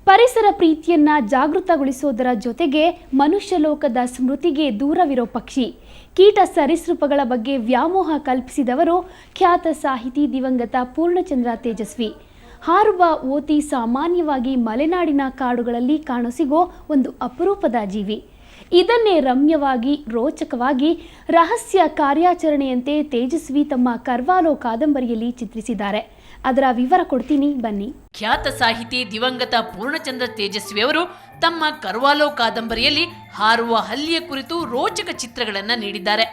ಪರಿಸರ ಪ್ರೀತಿಯನ್ನ ಜಾಗೃತಗೊಳಿಸೋದರ ಜೊತೆಗೆ ಮನುಷ್ಯ ಲೋಕದ ಸ್ಮೃತಿಗೆ ದೂರವಿರೋ ಪಕ್ಷಿ ಕೀಟ ಸರೀಸೃಪಗಳ ಬಗ್ಗೆ ವ್ಯಾಮೋಹ ಕಲ್ಪಿಸಿದವರು ಖ್ಯಾತ ಸಾಹಿತಿ ದಿವಂಗತ ಪೂರ್ಣಚಂದ್ರ ತೇಜಸ್ವಿ. ಹಾರುವ ಓತಿ ಸಾಮಾನ್ಯವಾಗಿ ಮಲೆನಾಡಿನ ಕಾಡುಗಳಲ್ಲಿ ಕಾಣಸಿಗೋ ಒಂದು ಅಪರೂಪದ ಜೀವಿ. ಇದನ್ನೇ ರಮ್ಯವಾಗಿ ರೋಚಕವಾಗಿ ರಹಸ್ಯ ಕಾರ್ಯಾಚರಣೆಯಂತೆ ತೇಜಸ್ವಿ ತಮ್ಮ ಕರ್ವಾಲೋ ಕಾದಂಬರಿಯಲ್ಲಿ ಚಿತ್ರಿಸಿದ್ದಾರೆ. ಅದರ ವಿವರ ಕೊಡ್ತೀನಿ ಬನ್ನಿ. ಖ್ಯಾತ ಸಾಹಿತಿ ದಿವಂಗತ ಪೂರ್ಣಚಂದ್ರ ತೇಜಸ್ವಿ ಅವರು ತಮ್ಮ ಕರ್ವಾಲೋ ಕಾದಂಬರಿಯಲ್ಲಿ ಹಾರುವ ಹಲ್ಲಿಯ ಕುರಿತು ರೋಚಕ ಚಿತ್ರಗಳನ್ನು ನೀಡಿದ್ದಾರೆ.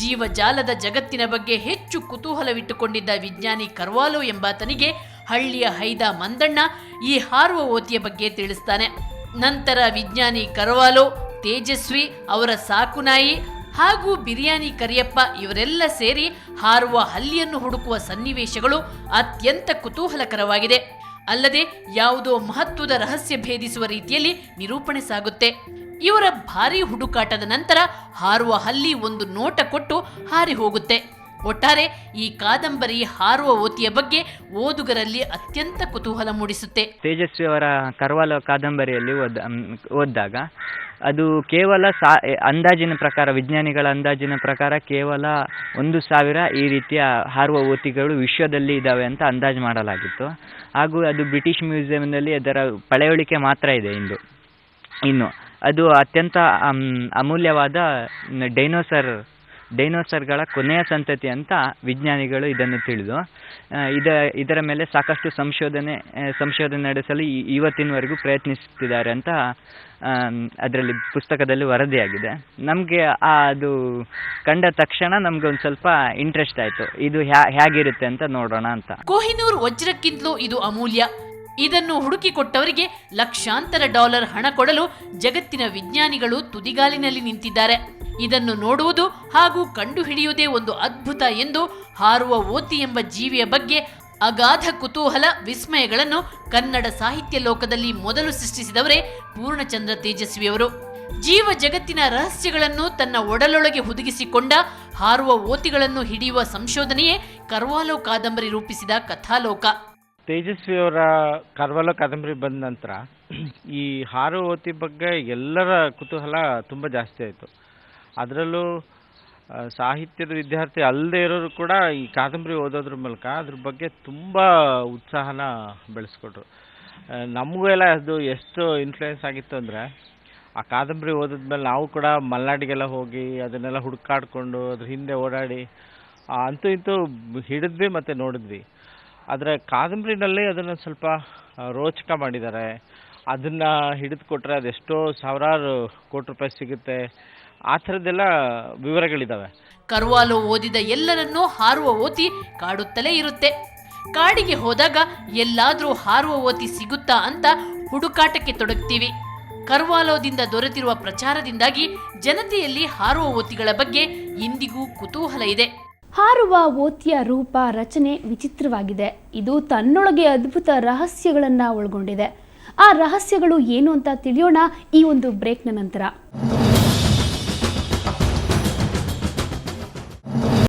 ಜೀವಜಾಲದ ಜಗತ್ತಿನ ಬಗ್ಗೆ ಹೆಚ್ಚು ಕುತೂಹಲವಿಟ್ಟುಕೊಂಡಿದ್ದ ವಿಜ್ಞಾನಿ ಕರ್ವಾಲೋ ಎಂಬಾತನಿಗೆ ಹಳ್ಳಿಯ ಹೈದ ಮಂದಣ್ಣ ಈ ಹಾರುವ ಓತಿಯ ಬಗ್ಗೆ ತಿಳಿಸ್ತಾನೆ. ನಂತರ ವಿಜ್ಞಾನಿ ಕರ್ವಾಲೋ, ತೇಜಸ್ವಿ, ಅವರ ಸಾಕುನಾಯಿ ಹಾಗೂ ಬಿರಿಯಾನಿ ಕರಿಯಪ್ಪ ಇವರೆಲ್ಲ ಸೇರಿ ಹಾರುವ ಹಲ್ಲಿಯನ್ನು ಹುಡುಕುವ ಸನ್ನಿವೇಶಗಳು ಅತ್ಯಂತ ಕುತೂಹಲಕರವಾಗಿದೆ. ಅಲ್ಲದೆ ಯಾವುದೋ ಮಹತ್ವದ ರಹಸ್ಯ ಭೇದಿಸುವ ರೀತಿಯಲ್ಲಿ ನಿರೂಪಣೆ ಸಾಗುತ್ತೆ. ಇವರ ಭಾರೀ ಹುಡುಕಾಟದ ನಂತರ ಹಾರುವ ಹಲ್ಲಿ ಒಂದು ನೋಟ ಕೊಟ್ಟು ಹಾರಿ ಹೋಗುತ್ತೆ. ಒಟ್ಟಾರೆ ಈ ಕಾದಂಬರಿ ಹಾರುವ ಓತಿಯ ಬಗ್ಗೆ ಓದುಗರಲ್ಲಿ ಅತ್ಯಂತ ಕುತೂಹಲ ಮೂಡಿಸುತ್ತೆ. ತೇಜಸ್ವಿ ಅವರ ಕರ್ವಾಲೋ ಕಾದಂಬರಿಯಲ್ಲಿ ಓದಿದಾಗ ಅದು ಕೇವಲ ಅಂದಾಜಿನ ಪ್ರಕಾರ, ವಿಜ್ಞಾನಿಗಳ ಅಂದಾಜಿನ ಪ್ರಕಾರ ಕೇವಲ 1,000 ಈ ರೀತಿಯ ಹಾರುವ ಓತಿಗಳು ವಿಶ್ವದಲ್ಲಿ ಇದ್ದಾವೆ ಅಂತ ಅಂದಾಜು ಮಾಡಲಾಗಿತ್ತು. ಹಾಗೂ ಅದು ಬ್ರಿಟಿಷ್ ಮ್ಯೂಸಿಯಂನಲ್ಲಿ ಅದರ ಪಳೆಯುಳಿಕೆ ಮಾತ್ರ ಇದೆ ಇನ್ನು ಅದು ಅತ್ಯಂತ ಅಮೂಲ್ಯವಾದ ಡೈನೋಸರ್ಗಳ ಕೊನೆಯ ಸಂತತಿ ಅಂತ ವಿಜ್ಞಾನಿಗಳು ಇದನ್ನು ತಿಳಿದು ಇದರ ಮೇಲೆ ಸಾಕಷ್ಟು ಸಂಶೋಧನೆ ನಡೆಸಲು ಇವತ್ತಿನವರೆಗೂ ಪ್ರಯತ್ನಿಸುತ್ತಿದ್ದಾರೆ ಅಂತ ಅದರಲ್ಲಿ ಪುಸ್ತಕದಲ್ಲಿ ವರದಿಯಾಗಿದೆ. ನಮಗೆ ಅದು ಕಂಡ ತಕ್ಷಣ ನಮ್ಗೆ ಒಂದು ಸ್ವಲ್ಪ ಇಂಟ್ರೆಸ್ಟ್ ಆಯಿತು, ಇದು ಹೇಗಿರುತ್ತೆ ಅಂತ ನೋಡೋಣ ಅಂತ. ಕೊಹಿನೂರ್ ವಜ್ರಕ್ಕಿಂತಲೂ ಇದು ಅಮೂಲ್ಯ. ಇದನ್ನು ಹುಡುಕಿಕೊಟ್ಟವರಿಗೆ ಲಕ್ಷಾಂತರ $1 ಹಣ ಕೊಡಲು ಜಗತ್ತಿನ ವಿಜ್ಞಾನಿಗಳು ತುದಿಗಾಲಿನಲ್ಲಿ ನಿಂತಿದ್ದಾರೆ. ಇದನ್ನು ನೋಡುವುದು ಹಾಗೂ ಕಂಡುಹಿಡಿಯುವುದೇ ಒಂದು ಅದ್ಭುತ ಎಂದು ಹಾರುವ ಓತಿ ಎಂಬ ಜೀವಿಯ ಬಗ್ಗೆ ಅಗಾಧ ಕುತೂಹಲ, ವಿಸ್ಮಯಗಳನ್ನು ಕನ್ನಡ ಸಾಹಿತ್ಯ ಲೋಕದಲ್ಲಿ ಮೊದಲು ಸೃಷ್ಟಿಸಿದವರೇ ಪೂರ್ಣಚಂದ್ರ ತೇಜಸ್ವಿಯವರು. ಜೀವ ಜಗತ್ತಿನ ರಹಸ್ಯಗಳನ್ನು ತನ್ನ ಒಡಲೊಳಗೆ ಹುದುಗಿಸಿಕೊಂಡ ಹಾರುವ ಓತಿಗಳನ್ನು ಹಿಡಿಯುವ ಸಂಶೋಧನೆಯೇ ಕರ್ವಾಲೋ ಕಾದಂಬರಿ ರೂಪಿಸಿದ ಕಥಾಲೋಕ. ತೇಜಸ್ವಿಯವರ ಕರ್ವಾಲೋ ಕಾದಂಬರಿ ಬಂದ ನಂತರ ಈ ಹಾರುವ ಓತಿ ಬಗ್ಗೆ ಎಲ್ಲರ ಕುತೂಹಲ ತುಂಬ ಜಾಸ್ತಿ ಆಯಿತು. ಅದರಲ್ಲೂ ಸಾಹಿತ್ಯದ ವಿದ್ಯಾರ್ಥಿ ಅಲ್ಲದೆ ಇರೋರು ಕೂಡ ಈ ಕಾದಂಬರಿ ಓದೋದ್ರ ಮೂಲಕ ಅದ್ರ ಬಗ್ಗೆ ತುಂಬ ಉತ್ಸಾಹನ ಬೆಳೆಸ್ಕೊಟ್ರು. ನಮಗೂ ಎಲ್ಲ ಅದು ಎಷ್ಟು ಇನ್ಫ್ಲೂಯೆನ್ಸ್ ಆಗಿತ್ತು ಅಂದರೆ, ಆ ಕಾದಂಬರಿ ಓದಿದ್ಮೇಲೆ ನಾವು ಕೂಡ ಮಲೆನಾಡಿಗೆಲ್ಲ ಹೋಗಿ ಅದನ್ನೆಲ್ಲ ಹುಡುಕಾಡಿಕೊಂಡು ಅದ್ರ ಹಿಂದೆ ಓಡಾಡಿ ಅಂತೂ ಇಂತೂ ಹಿಡಿದ್ವಿ ಮತ್ತು ನೋಡಿದ್ವಿ. ಆದರೆ ಕಾದಂಬರಿನಲ್ಲಿ ಅದನ್ನು ಸ್ವಲ್ಪ ರೋಚಕ ಮಾಡಿದ್ದಾರೆ. ಅದನ್ನು ಹಿಡಿದು ಕೊಟ್ಟರೆ ಅದೆಷ್ಟೋ ಸಾವಿರಾರು ಕೋಟಿ ರೂಪಾಯಿ ಸಿಗುತ್ತೆ, ಆ ಥರದ್ದೆಲ್ಲ ವಿವರಗಳಿದ್ದಾವೆ. ಕರ್ವಾಲೋ ಓದಿದ ಎಲ್ಲರನ್ನೂ ಹಾರುವ ಓತಿ ಕಾಡುತ್ತಲೇ ಇರುತ್ತೆ. ಕಾಡಿಗೆ ಹೋದಾಗ ಎಲ್ಲಾದರೂ ಹಾರುವ ಓತಿ ಸಿಗುತ್ತಾ ಅಂತ ಹುಡುಕಾಟಕ್ಕೆ ತೊಡಗ್ತೀವಿ. ಕರ್ವಾಲೋದಿಂದ ದೊರೆತಿರುವ ಪ್ರಚಾರದಿಂದಾಗಿ ಜನತೆಯಲ್ಲಿ ಹಾರುವ ಓತಿಗಳ ಬಗ್ಗೆ ಇಂದಿಗೂ ಕುತೂಹಲ ಇದೆ. ಹಾರುವ ಓತಿಯ ರೂಪ, ರಚನೆ ವಿಚಿತ್ರವಾಗಿದೆ. ಇದು ತನ್ನೊಳಗೆ ಅದ್ಭುತ ರಹಸ್ಯಗಳನ್ನು ಒಳಗೊಂಡಿದೆ. ಆ ರಹಸ್ಯಗಳು ಏನು ಅಂತ ತಿಳಿಯೋಣ ಈ ಒಂದು ಬ್ರೇಕ್ನ ನಂತರ.